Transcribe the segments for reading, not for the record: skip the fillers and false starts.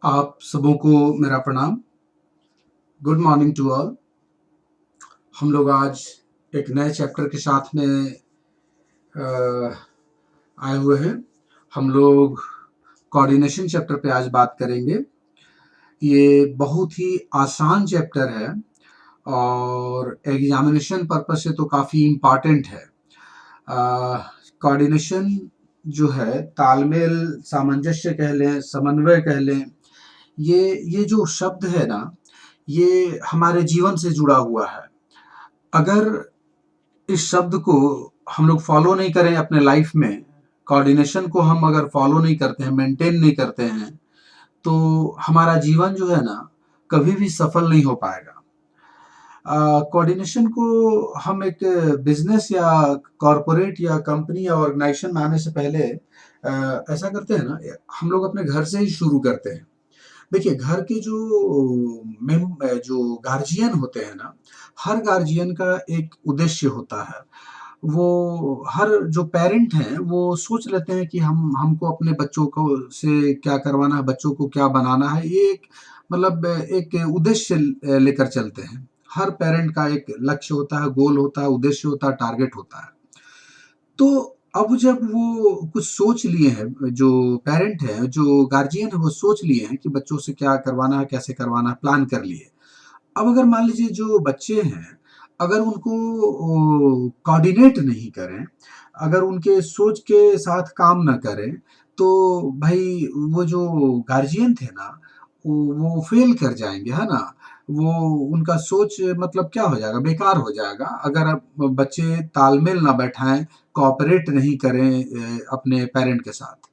आप सबों को मेरा प्रणाम। Good morning to all. हम लोग आज एक नए चैप्टर के साथ में आए हुए हैं। हम लोग कोऑर्डिनेशन चैप्टर पे आज बात करेंगे। ये बहुत ही आसान चैप्टर है और एग्जामिनेशन पर्पस से तो काफ़ी इम्पॉर्टेंट है। कोऑर्डिनेशन जो है तालमेल, सामंजस्य कह लें, समन्वय कह लें, ये जो शब्द है ना, ये हमारे जीवन से जुड़ा हुआ है। अगर इस शब्द को हम लोग फॉलो नहीं करें अपने लाइफ में, कोऑर्डिनेशन को हम अगर फॉलो नहीं करते हैं, मेंटेन नहीं करते हैं, तो हमारा जीवन जो है ना कभी भी सफल नहीं हो पाएगा। कोऑर्डिनेशन को हम एक बिजनेस या कॉरपोरेट या कंपनी या ऑर्गेनाइजेशन में आने से पहले ऐसा करते हैं ना, हम लोग अपने घर से ही शुरू करते हैं। देखिए, घर के जो गार्जियन होते हैं ना, हर गार्जियन का एक उद्देश्य होता है। वो हर जो पेरेंट हैं, वो सोच लेते हैं कि हमको अपने बच्चों को से क्या करवाना है, बच्चों को क्या बनाना है। ये एक मतलब एक उद्देश्य लेकर चलते हैं। हर पेरेंट का एक लक्ष्य होता है, गोल होता है, उद्देश्य होता है, टारगेट होता है। तो अब जब वो कुछ सोच लिए हैं, जो पेरेंट है, जो गार्जियन है, वो सोच लिए हैं कि बच्चों से क्या करवाना है, कैसे करवाना है, प्लान कर लिए। अब अगर मान लीजिए जो बच्चे हैं, अगर उनको कोऑर्डिनेट नहीं करें, अगर उनके सोच के साथ काम ना करें, तो भाई वो जो गार्जियन थे ना, वो फेल कर जाएँगे, है ना? वो उनका सोच मतलब क्या हो जाएगा, बेकार हो जाएगा। अगर आप बच्चे तालमेल ना बैठाएँ, कोऑपरेट नहीं करें अपने पेरेंट के साथ।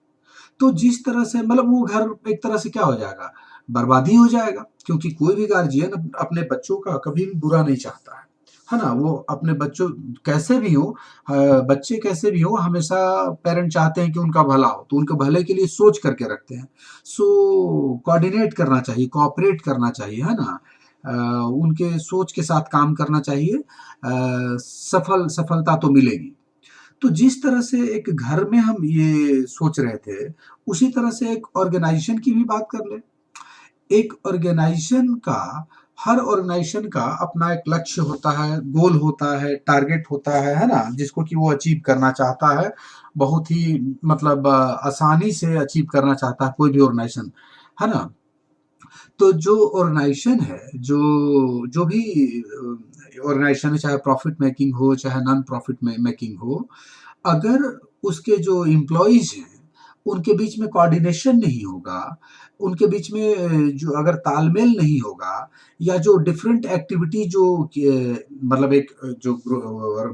तो जिस तरह से मतलब वो घर एक तरह से क्या हो जाएगा, बर्बादी हो जाएगा, क्योंकि कोई भी गार्जियन अपने बच्चों का कभी भी बुरा नहीं चाहता है ना? वो अपने बच्चों कैसे भी हो, बच्चे कैसे भी हो, हमेशा पेरेंट चाहते हैं कि उनका भला हो, तो उनके भले के लिए सोच करके रखते हैं। सो कोऑर्डिनेट करना चाहिए, कोऑपरेट करना चाहिए, है ना? उनके सोच के साथ काम करना चाहिए, सफलता तो मिलेगी। तो जिस तरह से एक घर में हम ये सोच रहे थे, उसी तरह से एक ऑर्गेनाइज़ेशन की भी बात कर लें। एक ऑर्गेनाइज़ेशन का हर ऑर्गेनाइज़ेशन का अपना एक लक्ष्य होता है, गोल होता है, टारगेट होता है ना? जिसको कि वो अचीव करना चाहता है, बहुत ही मतलब आसानी से अचीव करना चाहता है कोई भी ऑर्गेनाइज़ेशन, है ना? तो जो ऑर्गेनाइजेशन है, जो जो भी ऑर्गेनाइजेशन है, चाहे प्रॉफिट मेकिंग हो, चाहे नॉन प्रॉफिट में मेकिंग हो, अगर उसके जो एम्प्लॉइज़ हैं, उनके बीच में कोऑर्डिनेशन नहीं होगा, उनके बीच में जो अगर तालमेल नहीं होगा, या जो डिफरेंट एक्टिविटी जो मतलब एक जो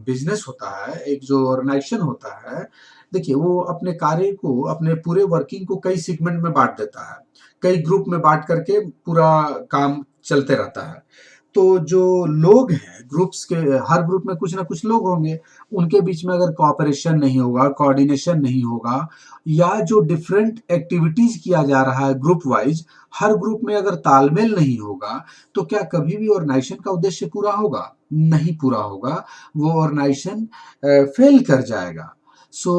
बिज़नेस होता है, एक जो ऑर्गेनाइजेशन होता है, देखिए वो अपने कार्य को, अपने पूरे वर्किंग को कई सेगमेंट में बाँट देता है। कई ग्रुप में बाँट करके पूरा काम चलते रहता है। तो जो लोग हैं, ग्रुप्स के हर ग्रुप में कुछ ना कुछ लोग होंगे, उनके बीच में अगर कोऑपरेशन नहीं होगा, कोऑर्डिनेशन नहीं होगा, या जो डिफरेंट एक्टिविटीज़ किया जा रहा है ग्रुप वाइज़, हर ग्रुप में अगर तालमेल नहीं होगा, तो क्या कभी भी ऑर्गेनाइजेशन का उद्देश्य पूरा होगा? नहीं पूरा होगा, वो ऑर्गेनाइजेशन फेल कर जाएगा। सो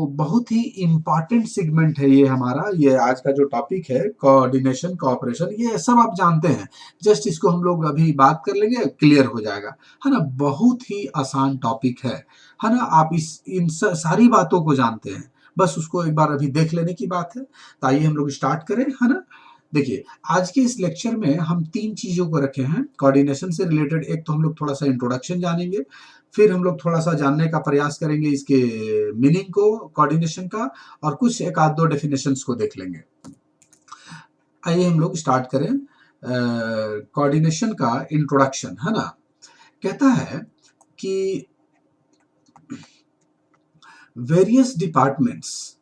बहुत ही इम्पोर्टेंट सेगमेंट है ये हमारा, ये आज का जो टॉपिक है कोऑर्डिनेशन, कोऑपरेशन, ये सब आप जानते हैं। जस्ट इसको हम लोग अभी बात कर लेंगे, क्लियर हो जाएगा, है ना? बहुत ही आसान टॉपिक है ना? आप इन सारी बातों को जानते हैं, बस उसको एक बार अभी देख लेने की बात है। तो आइए हम लोग स्टार्ट करें, है ना? देखिए, आज के इस लेक्चर में हम 3 चीज़ों को रखे हैं कोऑर्डिनेशन से रिलेटेड। एक तो हम लोग थोड़ा-सा इंट्रोडक्शन जानेंगे, फिर हम लोग थोड़ा-सा जानने का प्रयास करेंगे इसके मीनिंग को, कोऑर्डिनेशन का, और कुछ एक आध 2 डेफिनेशंस को देख लेंगे। आइए हम लोग स्टार्ट करें। कोऑर्डिनेशन का इंट्रोडक्शन, है ना? कहता है कि वेरियस डिपार्टमेंट्स,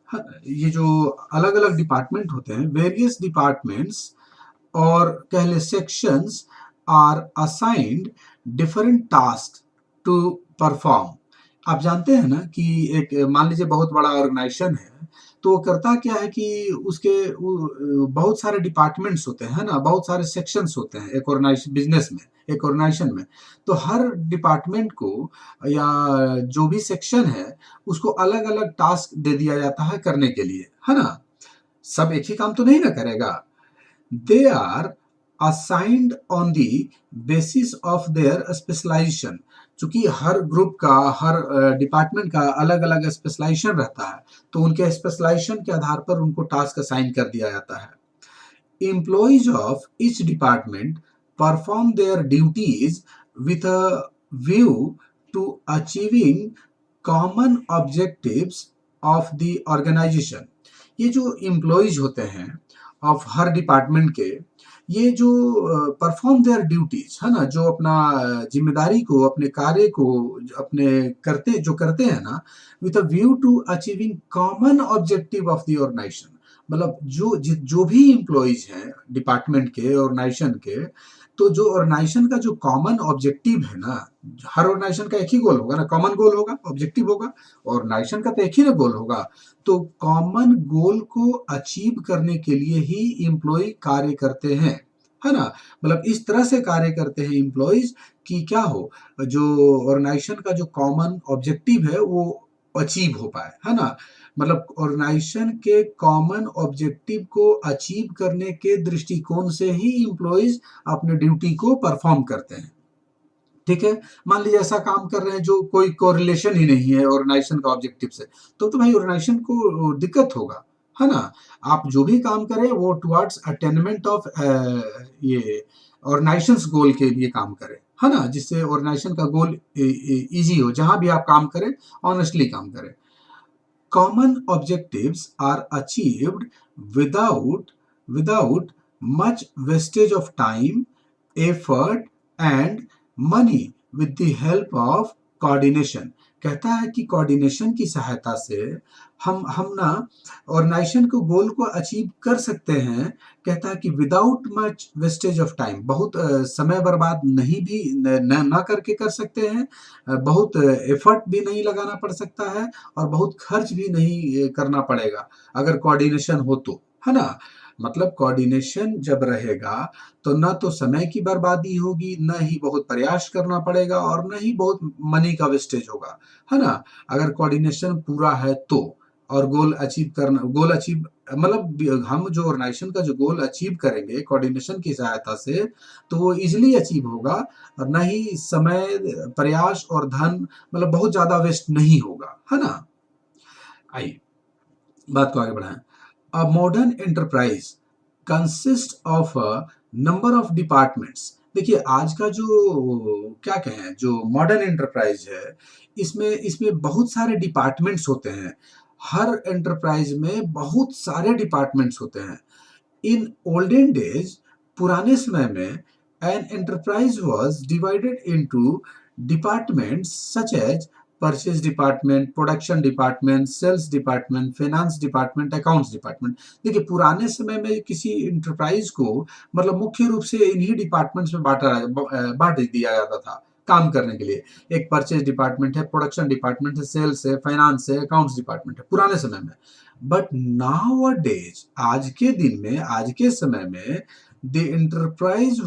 ये जो अलग-अलग डिपार्टमेंट होते हैं, वेरियस डिपार्टमेंट्स और कह लें sections are assigned different task to perform. आप जानते हैं ना कि एक मान लीजिए बहुत बड़ा ऑर्गेनाइजेशन है, तो वो करता क्या है कि उसके बहुत सारे डिपार्टमेंट्स होते हैं, है ना? बहुत सारे सेक्शंस होते हैं एक ऑर्गेनाइजेशन बिजनेस में, एक ऑर्गेनाइजेशन में। तो हर डिपार्टमेंट को या जो भी सेक्शन है, उसको अलग-अलग टास्क दे दिया जाता है करने के लिए, है ना? सब एक ही काम तो नहीं ना करेगा। They are assigned on the basis of their specialisation. चूंकि हर ग्रुप का, हर डिपार्टमेंट का अलग अलग स्पेशलाइजेशन रहता है, तो उनके स्पेशलाइजेशन के आधार पर उनको टास्क असाइन कर दिया जाता है। Employees of each department perform their duties with a view to achieving common objectives of the organization। ये जो एम्प्लॉयज होते हैं ऑफ हर डिपार्टमेंट के, ये जो परफॉर्म देयर ड्यूटीज है ना, जो अपना जिम्मेदारी को, अपने कार्य को अपने करते हैं ना, with a view to achieving common objective of the organisation. मतलब जो भी एम्प्लॉयज हैं डिपार्टमेंट के, ऑर्गेनाइजेशन के, तो जो ऑर्गेनाइजेशन का जो कॉमन ऑब्जेक्टिव है ना, हर ऑर्गेनाइजेशन का एक ही गोल होगा ना, कॉमन गोल होगा, ऑब्जेक्टिव होगा, ऑर्गेनाइजेशन का तो एक ही ना गोल होगा। तो कॉमन गोल को अचीव करने के लिए ही एम्प्लॉय कार्य करते हैं, है ना। मतलब इस तरह से कार्य करते हैं एम्प्लॉयज कि क्या हो, जो ऑर्गेनाइजेशन का जो कॉमन ऑब्जेक्टिव है वो अचीव हो पाए, है ना। मतलब ऑर्गेनाइजेशन के कॉमन ऑब्जेक्टिव को अचीव करने के दृष्टिकोण से ही एम्प्लॉयज अपने ड्यूटी को परफॉर्म करते हैं। ठीक है, मान लीजिए ऐसा काम कर रहे हैं जो कोई कोरिलेशन ही नहीं है ऑर्गेनाइजेशन का ऑब्जेक्टिव से, तो भाई ऑर्गेनाइजेशन को दिक्कत होगा, है ना। आप जो भी काम करें वो टुवर्ड्स अटेनमेंट ऑफ ये ऑर्गेनाइजेशन गोल के लिए काम करें, है ना, जिससे ऑर्गेनाइजेशन का गोल इजी हो, जहां भी आप काम करें ऑनेस्टली काम करें। Common objectives are achieved without much wastage of time, effort and money with the help of coordination। कहता है कि कोऑर्डिनेशन की सहायता से हम ना ऑर्गेनाइजेशन को गोल को अचीव कर सकते हैं। कहता है कि without much wastage of time, बहुत समय बर्बाद नहीं भी न करके कर सकते हैं, बहुत एफर्ट भी नहीं लगाना पड़ सकता है, और बहुत खर्च भी नहीं करना पड़ेगा अगर कोऑर्डिनेशन हो तो, है ना। मतलब कोऑर्डिनेशन जब रहेगा तो न तो समय की बर्बादी होगी, न ही बहुत प्रयास करना पड़ेगा, और न ही बहुत मनी का वेस्टेज होगा, है ना। अगर कोऑर्डिनेशन पूरा है तो, और गोल अचीव करना, गोल अचीव मतलब हम जो ऑर्गेनाइजेशन का जो गोल अचीव करेंगे कोऑर्डिनेशन की सहायता से, तो वो इजिली अचीव होगा, और न ही समय, प्रयास और धन मतलब बहुत ज्यादा वेस्ट नहीं होगा, है ना। आइए बात को आगे बढ़ाएं। A modern enterprise consist of a number of departments. देखिए आज का जो क्या कहें, जो मॉडर्न एंटरप्राइज है, इसमें इसमें बहुत सारे डिपार्टमेंट्स होते हैं। हर एंटरप्राइज में बहुत सारे डिपार्टमेंट्स होते हैं। इन ओल्डन डेज, पुराने समय में, an enterprise was divided into departments such as purchase department, production department, sales department, finance department, accounts department. देखिए पुराने समय में किसी इंटरप्राइज को मतलब मुख्य रूप से इन्हीं डिपार्टमेंट्स में बांट दिया जाता था काम करने के लिए। एक परचेज डिपार्टमेंट है, प्रोडक्शन डिपार्टमेंट है, सेल्स है, फाइनेंस है, अकाउंट्स डिपार्टमेंट है पुराने समय में। बट नाउ डेज, आज के दिन में, आज के समय में, the enterprise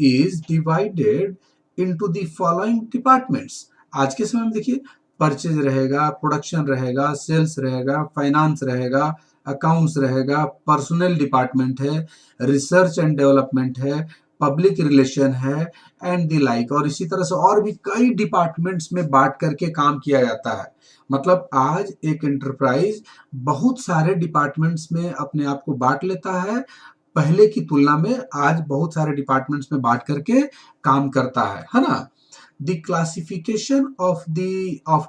is divided into the following departments. आज के समय में देखिए परचेज रहेगा, प्रोडक्शन रहेगा, सेल्स रहेगा, फाइनेंस रहेगा, अकाउंट्स रहेगा, पर्सनल डिपार्टमेंट है, रिसर्च एंड डेवलपमेंट है, पब्लिक रिलेशन है, एंड द लाइक। और इसी तरह से और भी कई डिपार्टमेंट्स में बांट करके काम किया जाता है। मतलब आज एक एंटरप्राइज बहुत सारे डिपार्टमेंट्स में अपने आप को बांट लेता है। पहले की तुलना में आज बहुत सारे डिपार्टमेंट्स में बांट करके काम करता है ना। The classification of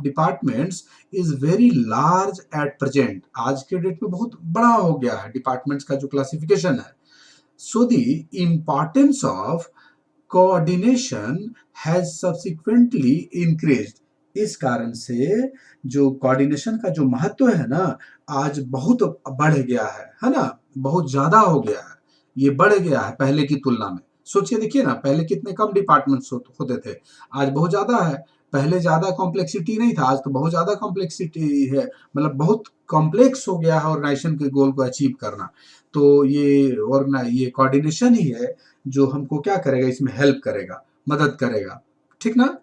departments is very large at present। आज के डेट में बहुत बड़ा हो गया है डिपार्टमेंट्स का जो क्लासिफिकेशन है। So the importance of coordination has subsequently increased। इस कारण से जो कोऑर्डिनेशन का जो महत्व है ना, आज बहुत बढ़ गया है ना, बहुत ज्यादा हो गया है, ये बढ़ गया है पहले की तुलना में। सोचिए देखिए ना, पहले कितने कम डिपार्टमेंट्स होते थे, आज बहुत ज्यादा है। पहले ज्यादा कॉम्प्लेक्सिटी नहीं था, आज तो बहुत ज्यादा कॉम्प्लेक्सिटी है। मतलब बहुत कॉम्प्लेक्स हो गया है ऑर्गेनाइजेशन के गोल को अचीव करना। तो ये कोऑर्डिनेशन ही है जो हमको क्या करेगा, इसमें हेल्प करेगा, मदद करेगा, ठीक ना।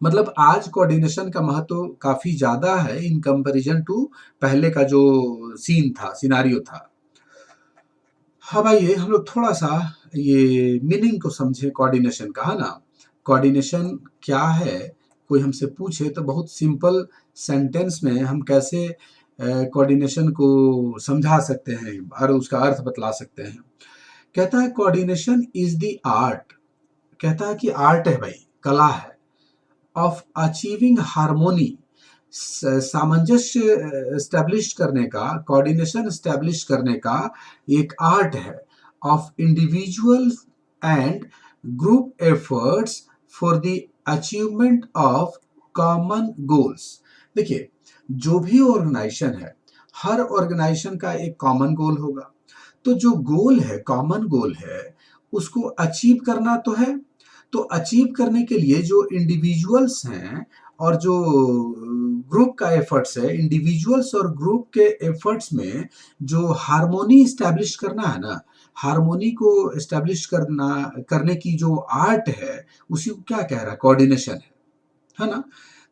मतलब आज कोऑर्डिनेशन का महत्व काफी ज्यादा है इन कंपैरिजन टू पहले का जो सीन था, सिनारियो था। अब आइए हम लोग थोड़ा-सा ये मीनिंग को समझें कोऑर्डिनेशन का, है ना? कोऑर्डिनेशन क्या है? कोई हमसे पूछे तो बहुत सिंपल सेंटेंस में हम कैसे कोऑर्डिनेशन को समझा सकते हैं और उसका अर्थ बतला सकते हैं। कहता है कोऑर्डिनेशन इज़ द आर्ट, कहता है कि आर्ट है भाई, कला है, ऑफ अचीविंग हार्मोनी, सामंजस्य एस्टेब्लिश करने का, कोऑर्डिनेशन एस्टेब्लिश करने का एक आर्ट है, of individual and group efforts for the achievement of common goals. देखिए, जो भी ऑर्गेनाइजेशन है, हर ऑर्गेनाइजेशन का एक कॉमन गोल होगा। तो जो गोल है, कॉमन गोल है, उसको अचीव करना तो है। तो अचीव करने के लिए जो इंडिविजुअल्स हैं और जो ग्रुप का एफर्ट्स है, इंडिविजुअल्स और ग्रुप के एफर्ट्स में जो हार्मोनी एस्टैब्लिश करना है ना, हार्मोनी को एस्टैब्लिश करने की जो आर्ट है, उसी को क्या कह रहा है? कोऑर्डिनेशन है ना?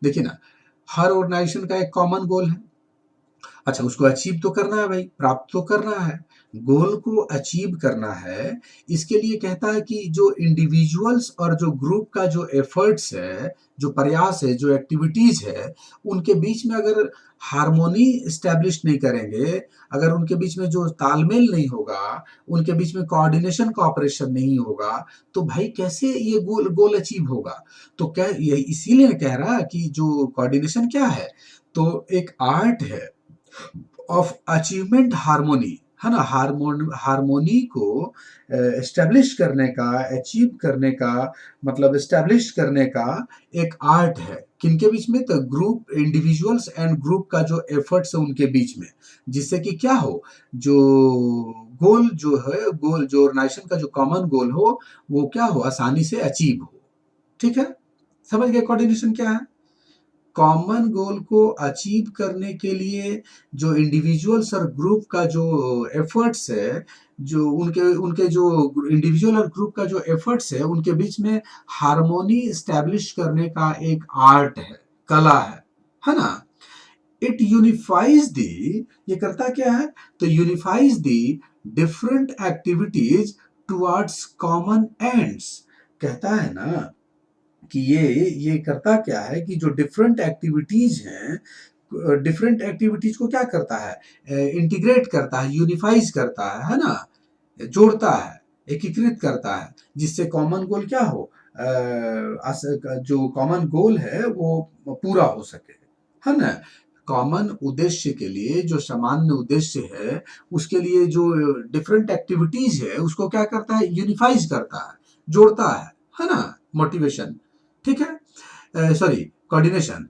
देखिए ना, हर ऑर्गेनाइजेशन का एक कॉमन गोल है। अच्छा, उसको अचीव तो करना है भाई, प्राप्त तो करना है। गोल को अचीव करना है, इसके लिए कहता है कि जो इंडिविजुअल्स और जो ग्रुप का जो एफर्ट्स है, जो प्रयास है, जो एक्टिविटीज़ है, उनके बीच में अगर हार्मोनी एस्टैब्लिश नहीं करेंगे, अगर उनके बीच में जो तालमेल नहीं होगा, उनके बीच में कोऑर्डिनेशन कोऑपरेशन नहीं होगा, तो भाई कैसे ये गोल गोल अचीव होगा? तो क्या ये इसीलिए कह रहा है कि जो कोऑर्डिनेशन क्या है? तो एक आर्ट है ऑफ अचीवमेंट हार्मोनी, है ना? हार्मोनी को एस्टेब्लिश करने का, अचीव करने का, मतलब एस्टेब्लिश करने का एक आर्ट है। किनके बीच में? तो ग्रुप, इंडिविजुअल्स एंड ग्रुप का जो एफर्ट्स है उनके बीच में, जिससे कि क्या हो, जो गोल जो है, गोल जो ऑर्गेनाइजेशन का जो कॉमन गोल हो, वो क्या हो, आसानी से अचीव हो। ठीक है? समझ गए कोऑर्डिनेशन क्या है? कॉमन गोल को अचीव करने के लिए जो इंडिविजुअल्स और ग्रुप का जो एफर्ट्स है, जो उनके उनके जो इंडिविजुअल और ग्रुप का जो एफर्ट्स है, उनके बीच में हार्मोनी एस्टैब्लिश करने का एक आर्ट है, कला है ना? इट यूनिफाइज द, ये करता क्या है? तो unifies the different activities towards common ends. कहता है ना कि ये करता क्या है कि जो डिफरेंट एक्टिविटीज हैं, डिफरेंट एक्टिविटीज को क्या करता है? इंटीग्रेट करता है, यूनिफाइज करता है ना? जोड़ता है, एकीकृत करता है, जिससे कॉमन गोल क्या हो, जो कॉमन गोल है वो पूरा हो सके, है ना? कॉमन उद्देश्य के लिए, जो सामान्य उद्देश्य है, उसके लिए जो डिफरेंट एक्टिविटीज है, उसको क्या करता है? यूनिफाइज करता है, जोड़ता है ना? मोटिवेशन, ठीक है, sorry, coordination.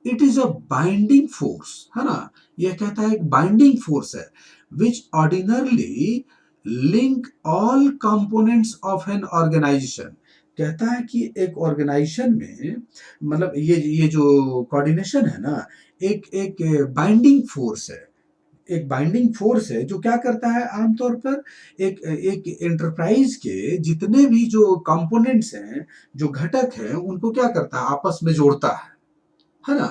It is a binding force, है ना? यह कहता है एक बाइंडिंग फोर्स है, which ordinarily link all components of an organization. कहता है कि एक ऑर्गेनाइजेशन में, मतलब ये जो कोऑर्डिनेशन है ना, एक एक बाइंडिंग फोर्स है, एक बाइंडिंग फोर्स है जो क्या करता है आमतौर पर, एक एक एंटरप्राइज के जितने भी जो कंपोनेंट्स हैं, जो घटक हैं, उनको क्या करता है? आपस में जोड़ता है ना?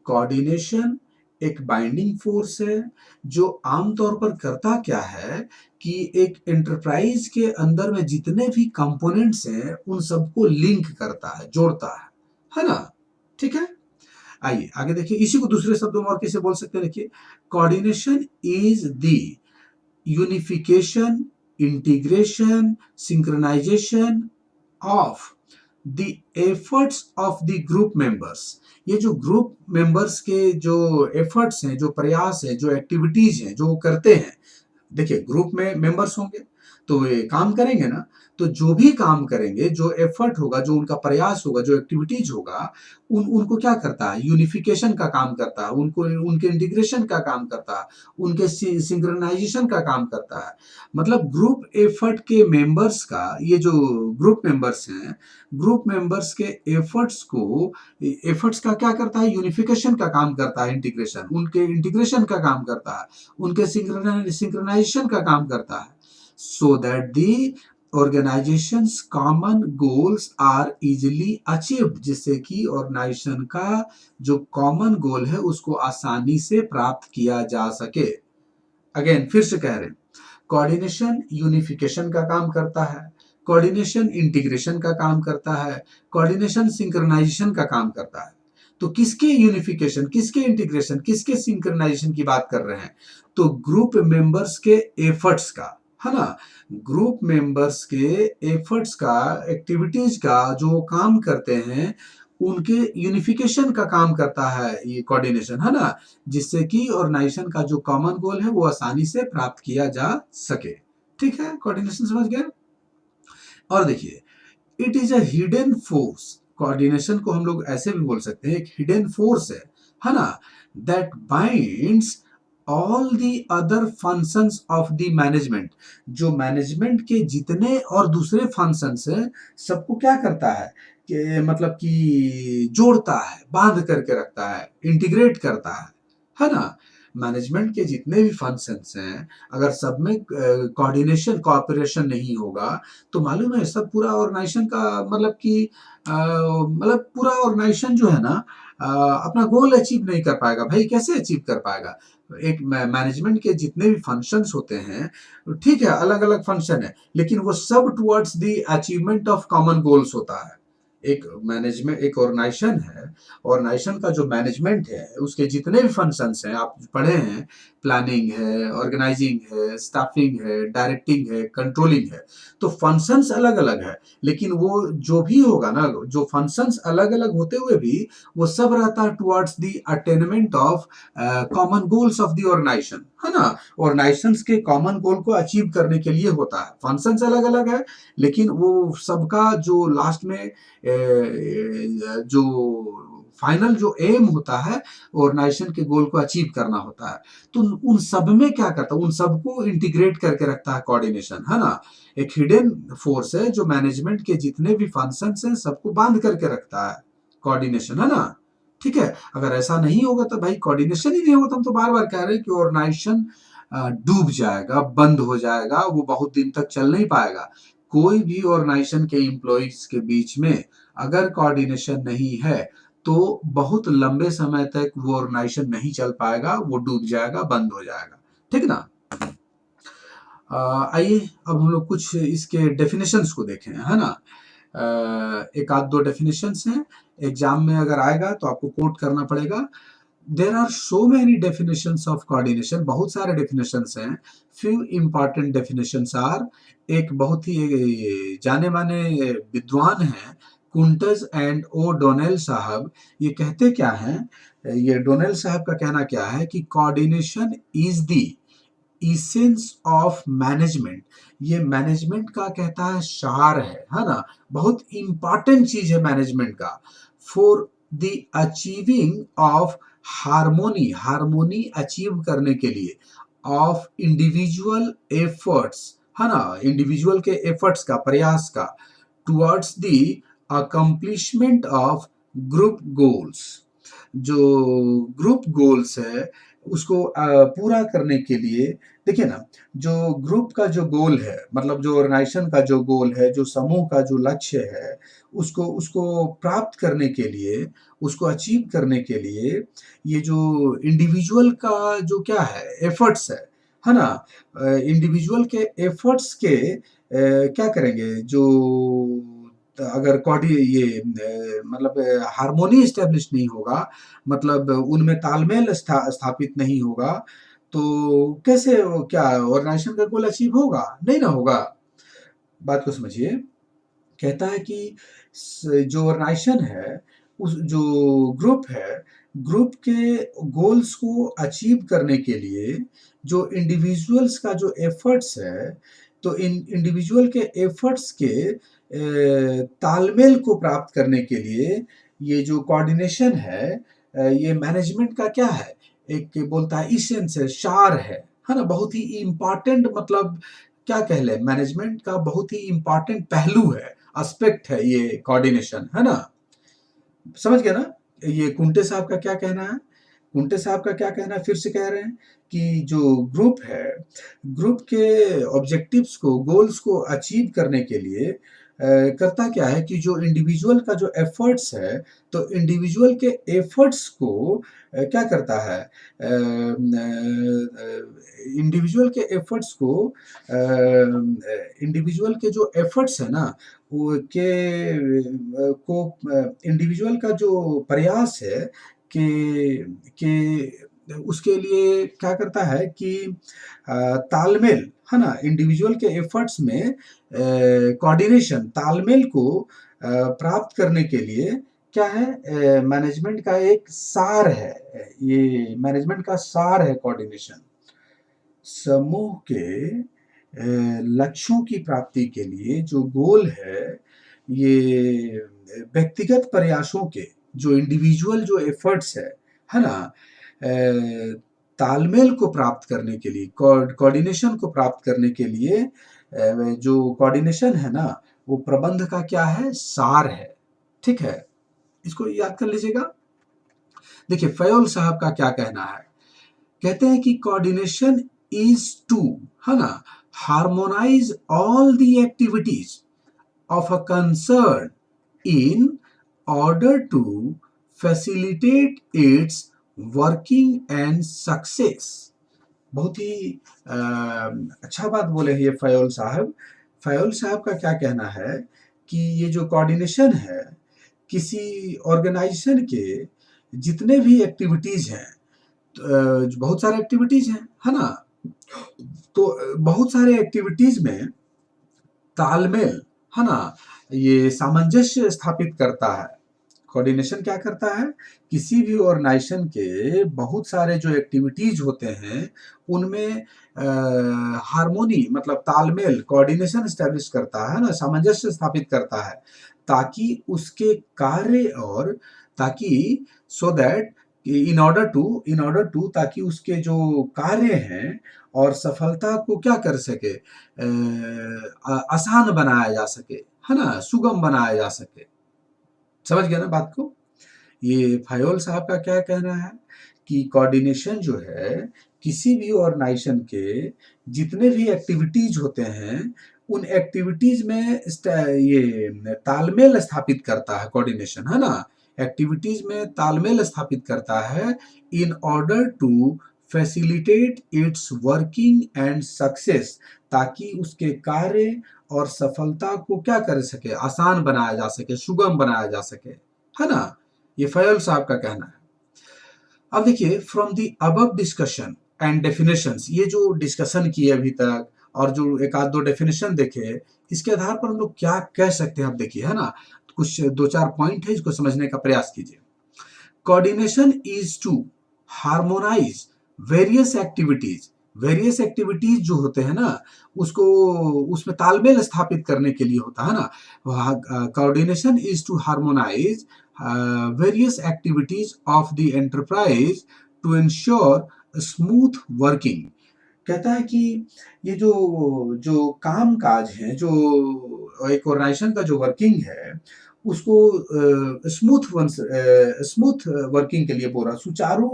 कोऑर्डिनेशन एक बाइंडिंग फोर्स है जो आमतौर पर करता क्या है कि एक एंटरप्राइज के अंदर में जितने भी कंपोनेंट्स हैं, उन सबको लिंक करता है, जोड़ता है ना? ठीक है? आइए आगे देखिए, इसी को दूसरे शब्दों में और कैसे बोल सकते हैं? देखिए, coordination is the unification, integration, synchronisation of the efforts of the group members. ये जो ग्रुप मेंबर्स के जो एफर्ट्स हैं, जो प्रयास है, जो एक्टिविटीज हैं, जो वो करते हैं, देखिए ग्रुप में मेंबर्स होंगे तो वे काम करेंगे ना, तो जो भी काम करेंगे, जो एफर्ट होगा, जो उनका प्रयास होगा, जो एक्टिविटीज होगा, उनको क्या करता है? यूनिफिकेशन का काम करता है, उनको उनके इंटीग्रेशन का काम करता है, उनके सिंक्रोनाइजेशन का काम करता है। मतलब ग्रुप एफर्ट के मेंबर्स का, ये जो ग्रुप मेंबर्स हैं, ग्रुप मेंबर्स के एफर्ट्स को, एफर्ट्स का क्या करता है? यूनिफिकेशन का काम करता है, इंटीग्रेशन, उनके इंटीग्रेशन का काम करता है, उनके सिंक्रोनाइजेशन का काम करता है, so that the organisation's common goals are easily achieved, जिससे कि ऑर्गेनाइजेशन का जो कॉमन गोल है उसको आसानी से प्राप्त किया जा सके। अगेन फिर से कह रहे हैं, कोऑर्डिनेशन यूनिफिकेशन का काम करता है, कोऑर्डिनेशन इंटीग्रेशन का काम करता है, कोऑर्डिनेशन सिंक्रोनाइजेशन का काम करता है। तो किसके यूनिफिकेशन, किसके इंटीग्रेशन, किसके सिंक्रोनाइजेशन की बात कर रहे हैं? तो ग्रुप मेंबर्स के एफर्ट्स का, है ना? ग्रुप मेंबर्स के एफर्ट्स का, एक्टिविटीज का जो काम करते हैं, उनके यूनिफिकेशन का काम करता है ये कोऑर्डिनेशन, है ना? जिससे कि ऑर्गेनाइजेशन का जो कॉमन गोल है वो आसानी से प्राप्त किया जा सके। ठीक है, कोऑर्डिनेशन समझ गए? और देखिए, it is a hidden force. Coordination को हम लोग ऐसे भी बोल सकते हैं, एक हिडन फोर्स है ना? That binds all the other functions of the management. जो मैनेजमेंट के जितने और दूसरे फंक्शंस हैं, सबको क्या करता है कि मतलब कि जोड़ता है, बांध करके रखता है, इंटीग्रेट करता है ना? मैनेजमेंट के जितने भी फंक्शंस हैं, अगर सब में कोऑर्डिनेशन, कोऑपरेशन नहीं होगा, तो मालूम है सब पूरा ऑर्गेनाइजेशन का मतलब कि मतलब पूरा ऑर्गेनाइजेशन जो है ना, अपना गोल अचीव नहीं कर पाएगा। भाई कैसे अचीव कर पाएगा? एक मैनेजमेंट के जितने भी फंक्शंस होते हैं, ठीक है, अलग अलग फंक्शन है, लेकिन वो सब towards the achievement of common goals होता है। एक मैनेजमेंट, एक ऑर्गेनाइजेशन है, ऑर्गेनाइजेशन का जो मैनेजमेंट है, उसके जितने भी फंक्शंस हैं आप पढ़े हैं, प्लानिंग है, ऑर्गेनाइजिंग है, स्टाफिंग है, डायरेक्टिंग है, कंट्रोलिंग है। तो फंक्शंस अलग अलग है, लेकिन वो जो भी होगा ना, जो फंक्शंस अलग अलग होते हुए भी वो सब रहता है towards the attainment of common goals of the organisation, है ना? ऑर्गेनाइजेशन के कॉमन गोल को अचीव करने के लिए होता है। फंक्शंस अलग अलग है, लेकिन वो सबका जो लास्ट में जो फाइनल जो एम होता है, ऑर्गेनाइजेशन के गोल को अचीव करना होता है। तो उन सब में क्या करता है, उन सबको इंटीग्रेट करके रखता है कोऑर्डिनेशन, है ना? एक हिडन फोर्स है जो मैनेजमेंट के जितने भी फंक्शंस हैं सबको बांध करके रखता है, कोऑर्डिनेशन, है ना? ठीक है, अगर ऐसा नहीं होगा तो भाई कोऑर्डिनेशन ही नहीं होगा, तो हम तो बार बार कह रहे हैं कि ऑर्गेनाइजेशन डूब जाएगा, बंद हो जाएगा, वो बहुत दिन तक चल नहीं पाएगा। कोई भी ऑर्गेनाइजेशन के एम्प्लॉइज के बीच में अगर कोऑर्डिनेशन नहीं है, तो बहुत लंबे समय तक वो ऑर्गेनाइजेशन नहीं चल पाएगा, वो डूब जाएगा, बंद हो जाएगा। ठीक ना? आइए अब हम लोग कुछ इसके डेफिनेशंस को देखें, है ना? एक आध दो डेफिनेशंस हैं, एग्जाम में अगर आएगा तो आपको कोट करना पड़ेगा। There are so many definitions of coordination, बहुत सारे डेफिनेशंस हैं। फ्यू इंपॉर्टेंट डेफिनेशंस आर, एक बहुत ही जाने माने विद्वान हैं, कुंटज एंड ओ डोनेल साहब, ये कहते क्या हैं? ये डोनेल साहब का कहना क्या है कि coordination is the essence of management. ये मैनेजमेंट का कहता है सार है ना? बहुत इंपॉर्टेंट चीज है मैनेजमेंट का, for the achieving of harmony, harmony achieve करने के लिए, ऑफ इंडिविजुअल एफर्ट्स, है ना? इंडिविजुअल के एफर्ट्स का, प्रयास का, towards the accomplishment of group goals. जो ग्रुप गोल्स है उसको पूरा करने के लिए, देखिए ना, जो ग्रुप का जो गोल है, मतलब जो ऑर्गेनाइजेशन का जो गोल है, जो समूह का जो लक्ष्य है, उसको उसको प्राप्त करने के लिए, उसको अचीव करने के लिए, ये जो इंडिविजुअल का जो क्या है, एफर्ट्स है ना? इंडिविजुअल के एफर्ट्स के क्या करेंगे, जो अगर कॉडी ये मतलब हार्मोनी एस्टेब्लिश नहीं होगा, मतलब उनमें तालमेल स्थापित नहीं होगा, तो कैसे वो क्या ऑर्गेनाइजेशन का गोल अचीव होगा? नहीं ना होगा। बात को समझिए, कहता है कि जो ऑर्गेनाइजेशन है, उस जो ग्रुप है, ग्रुप के गोल्स को अचीव करने के लिए जो इंडिविजुअल्स का जो एफर्ट्स है, तो इन इंडिविजुअल के एफर्ट्स के तालमेल को प्राप्त करने के लिए ये जो कोऑर्डिनेशन है, ये मैनेजमेंट का क्या है, एक बोलता है इसेंस है, सार है ना? बहुत ही इम्पॉर्टेंट, मतलब क्या कह ले, मैनेजमेंट का बहुत ही इम्पॉर्टेंट पहलू है, एस्पेक्ट है ये कोऑर्डिनेशन, है ना? समझ गए ना? ये कुंटे साहब का क्या कहना है? कुंटे साहब का क्या कहना है, फिर से कह रहे हैं कि जो ग्रुप है, ग्रुप के ऑब्जेक्टिव्स को, गोल्स को अचीव करने के लिए करता क्या है कि जो इंडिविजुअल का जो एफर्ट्स है, तो इंडिविजुअल के एफर्ट्स को क्या करता है, इंडिविजुअल के एफर्ट्स को, इंडिविजुअल के जो एफर्ट्स है ना, वो के को इंडिविजुअल का जो प्रयास है कि उसके लिए क्या करता है कि तालमेल, है ना, इंडिविजुअल के एफर्ट्स में कोऑर्डिनेशन, तालमेल को प्राप्त करने के लिए क्या है, मैनेजमेंट का एक सार है, ये मैनेजमेंट का सार है कोऑर्डिनेशन। समूह के लक्ष्यों की प्राप्ति के लिए जो गोल है, ये व्यक्तिगत प्रयासों के, जो इंडिविजुअल जो एफर्ट्स है ना, तालमेल को प्राप्त करने के लिए, कोऑर्डिनेशन को प्राप्त करने के लिए, जो कोऑर्डिनेशन है ना, वो प्रबंध का क्या है, सार है। ठीक है, इसको याद कर लीजिएगा। देखिए फयोल साहब का क्या कहना है, कहते हैं कि कोऑर्डिनेशन इज टू, है ना, harmonise all the activities of a concern in order to facilitate its working and success. बहुत ही अच्छा बात बोले हैं ये फयोल साहब। फयोल साहब का क्या कहना है कि ये जो कोऑर्डिनेशन है, किसी ऑर्गेनाइजेशन के जितने भी एक्टिविटीज हैं, बहुत सारे एक्टिविटीज हैं, है ना, तो बहुत सारे एक्टिविटीज में तालमेल, है ना, ये सामंजस्य स्थापित करता है। कोऑर्डिनेशन क्या करता है, किसी भी ऑर्गेनाइजेशन के बहुत सारे जो एक्टिविटीज होते हैं उनमें हार्मोनी मतलब तालमेल, कोऑर्डिनेशन एस्टेब्लिश करता है ना, सामंजस्य स्थापित करता है, ताकि उसके कार्य और ताकि so that in order to ताकि उसके जो कार्य हैं और सफलता को क्या कर सके, आसान बनाया जा सके, है ना, सुगम बनाया जा सके। समझ गया ना बात को। ये फयोल साहब का क्या कहना है कि कोऑर्डिनेशन जो है किसी भी ऑर्गेनाइजेशन के जितने भी एक्टिविटीज होते हैं उन एक्टिविटीज में ये तालमेल स्थापित करता है, कोऑर्डिनेशन, है ना, एक्टिविटीज में तालमेल स्थापित करता है in order to facilitate its working and success, ताकि उसके कार्य और सफलता को क्या कर सके, आसान बनाया जा सके, सुगम बनाया जा सके, है ना। ये फयल साहब का कहना है। अब देखिए from the above discussion and definitions, ये जो डिस्कशन किए अभी तक और जो एक आध दो डेफिनेशन देखे, इसके आधार पर हम लोग क्या कह सकते हैं, आप देखिए, है ना, कुछ दो चार पॉइंट है, इसको समझने का प्रयास कीजिए। Coordination is to harmonise various activities, various activities जो होते हैं ना, उसको उसमें तालमेल स्थापित करने के लिए होता है ना। Coordination is to harmonise various activities of the enterprise to ensure smooth working. कहता है कि ये जो जो काम काज है, जो एक ऑर्गेनाइजेशन का जो वर्किंग है, उसको स्मूथ वर्किंग के लिए बोल रहा, सुचारू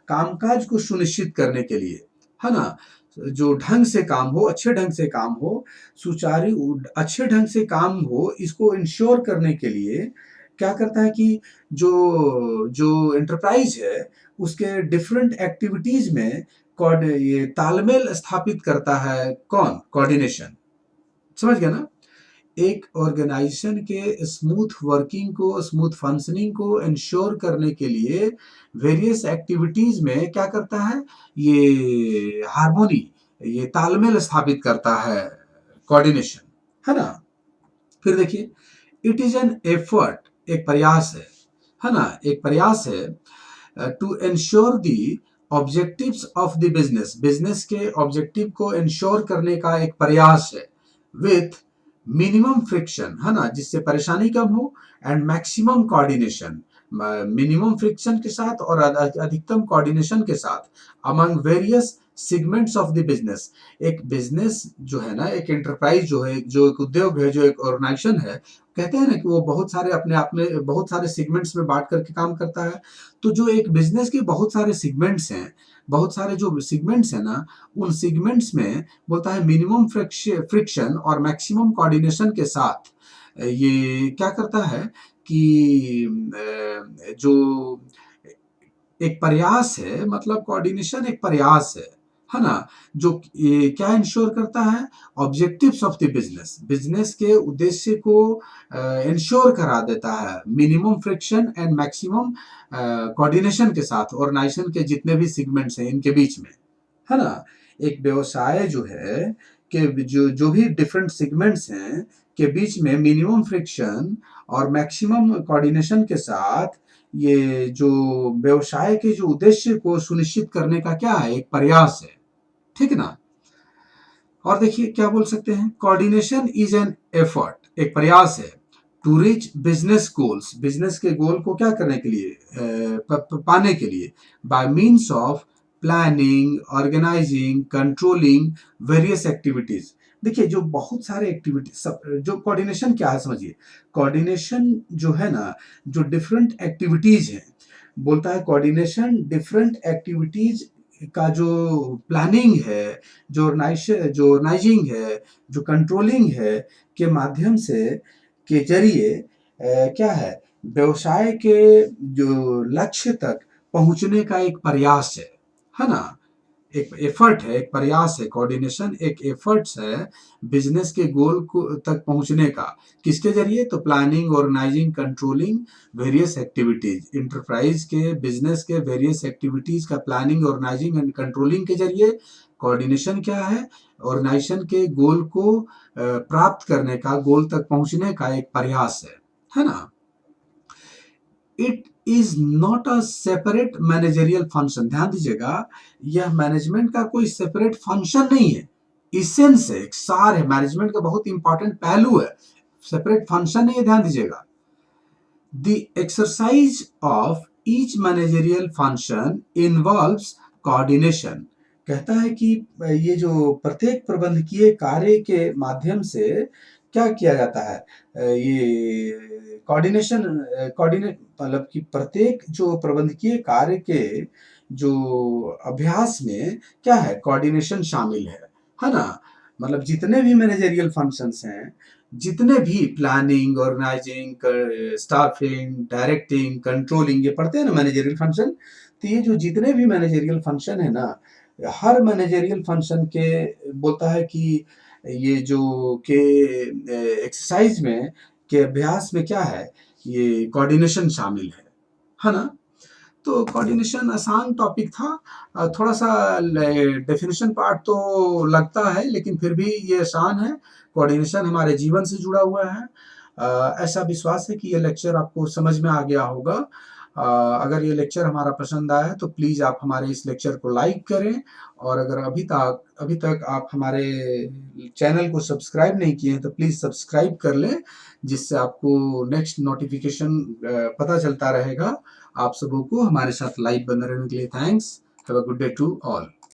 कामकाज को सुनिश्चित करने के लिए, है ना, जो ढंग से काम हो, अच्छे ढंग से काम हो, सुचारू अच्छे ढंग से काम हो, इसको इंश्योर करने के लिए क्या करता है कि जो जो एंटरप्राइज है उसके डिफरेंट एक्टिविटीज में ये तालमेल स्थापित करता है, कौन, कोऑर्डिनेशन। समझ गया ना। एक ऑर्गेनाइजेशन के स्मूथ वर्किंग को, स्मूथ फंक्शनिंग को इंश्योर करने के लिए वेरियस एक्टिविटीज में क्या करता है, ये हार्मोनी, ये तालमेल स्थापित करता है, कोऑर्डिनेशन, है ना। फिर देखिए इट इज एन एफर्ट, एक प्रयास है ना, एक प्रयास है to ensure the objectives of the business, business के ऑब्जेक्टिव को इंश्योर करने का एक प्रयास है, विथ मिनिमम फ्रिक्शन, है ना, जिससे परेशानी कम हो, and maximum coordination, minimum friction के साथ और अधिकतम कोऑर्डिनेशन के साथ, among various segments of the business. एक बिजनेस जो है ना, एक एंटरप्राइज जो है, जो एक उद्योग है, जो एक ऑर्गेनाइजेशन है, कहते हैं ना कि वो बहुत सारे अपने आप में बहुत सारे सेगमेंट्स में बांट करके काम करता है। तो जो एक बिजनेस के बहुत सारे सेगमेंट्स हैं, बहुत सारे जो सेगमेंट्स हैं ना, उन सेगमेंट्स में बोलता है मिनिमम फ्रिक्शन और मैक्सिमम कोऑर्डिनेशन के साथ ये क्या करता है कि जो एक प्रयास है, मतलब कोऑर्डिनेशन एक प्रयास है ना? जो ये क्या इंश्योर करता है? Objectives of the business, business के उद्देश्य को इंश्योर करा देता है, minimum friction and maximum coordination के साथ ऑर्गेनाइजेशन के जितने भी सेगमेंट्स हैं इनके बीच में, है ना? एक व्यवसाय जो है के जो जो भी डिफरेंट सेगमेंट्स हैं के बीच में मिनिमम फ्रिक्शन और मैक्सिमम कोऑर्डिनेशन के साथ ये जो व्यवसाय के जो उद्देश्य को सुनिश्चित करने का क्या है? एक प्रयास है, ठीक है ना? और देखिए क्या बोल सकते हैं, कोऑर्डिनेशन इज एन एफर्ट, एक प्रयास है to reach business goals, business के गोल को क्या करने के लिए पाने के लिए, by means of planning, organising, controlling various activities. देखिए जो बहुत सारे एक्टिविटी सब जो कोऑर्डिनेशन क्या है समझिए, कोऑर्डिनेशन जो है ना, जो डिफरेंट एक्टिविटीज हैं, बोलता है कोऑर्डिनेशन डिफरेंट एक्टिविटीज का जो प्लानिंग है, जो ऑर्गेनाइजिंग है, जो कंट्रोलिंग है के माध्यम से के जरिए क्या है, व्यवसाय के जो लक्ष्य तक पहुंचने का एक प्रयास है ना? एक एफर्ट है, एक प्रयास है, कोऑर्डिनेशन एक एफर्ट्स है बिजनेस के गोल को तक पहुंचने का। किसके जरिए? तो planning, organising, controlling various activities, enterprise के बिजनेस के वेरियस एक्टिविटीज का प्लानिंग, ऑर्गेनाइजिंग एंड कंट्रोलिंग के जरिए। कोऑर्डिनेशन क्या है? ऑर्गेनाइजेशन के गोल को प्राप्त करने का, गोल तक पहुंचने का एक प्रयास है ना? It is not a separate managerial function, ध्यान दीजिएगा, यह मैनेजमेंट का कोई सेपरेट फंक्शन नहीं है, इसेंस है, एक सार है, मैनेजमेंट का बहुत इंपॉर्टेंट पहलू है, सेपरेट फंक्शन नहीं है, ध्यान दीजिएगा। The exercise of each managerial function involves coordination, कहता है कि ये जो प्रत्येक प्रबंधकीय कार्य के माध्यम से क्या किया जाता है, ये कोऑर्डिनेशन, कोऑर्डिनेट मतलब कि प्रत्येक जो प्रबंधकीय कार्य के जो अभ्यास में क्या है, कोऑर्डिनेशन शामिल है ना? मतलब जितने भी मैनेजरियल फंक्शंस हैं, जितने भी planning, organising, staffing, directing, controlling, ये पढ़ते हैं ना मैनेजरियल फंक्शन, तो ये जो जितने भी मैनेजरियल फंक्शन है ना, हर मैनेजरियल फंक्शन के बोलता है कि ये जो के एक्सरसाइज में के अभ्यास में क्या है, ये कोऑर्डिनेशन शामिल है ना? तो कोऑर्डिनेशन आसान टॉपिक था, थोड़ा सा डेफिनेशन पार्ट तो लगता है लेकिन फिर भी ये आसान है। कोऑर्डिनेशन हमारे जीवन से जुड़ा हुआ है। ऐसा विश्वास है कि ये लेक्चर आपको समझ में आ गया होगा। अगर ये लेक्चर हमारा पसंद आया तो प्लीज़ आप हमारे इस लेक्चर को लाइक करें, और अगर अभी तक आप हमारे चैनल को सब्सक्राइब नहीं किए हैं तो प्लीज़ सब्सक्राइब कर लें, जिससे आपको नेक्स्ट नोटिफिकेशन पता चलता रहेगा। आप सबों को हमारे साथ लाइव बने रहने के लिए thanks. Have a good day to all.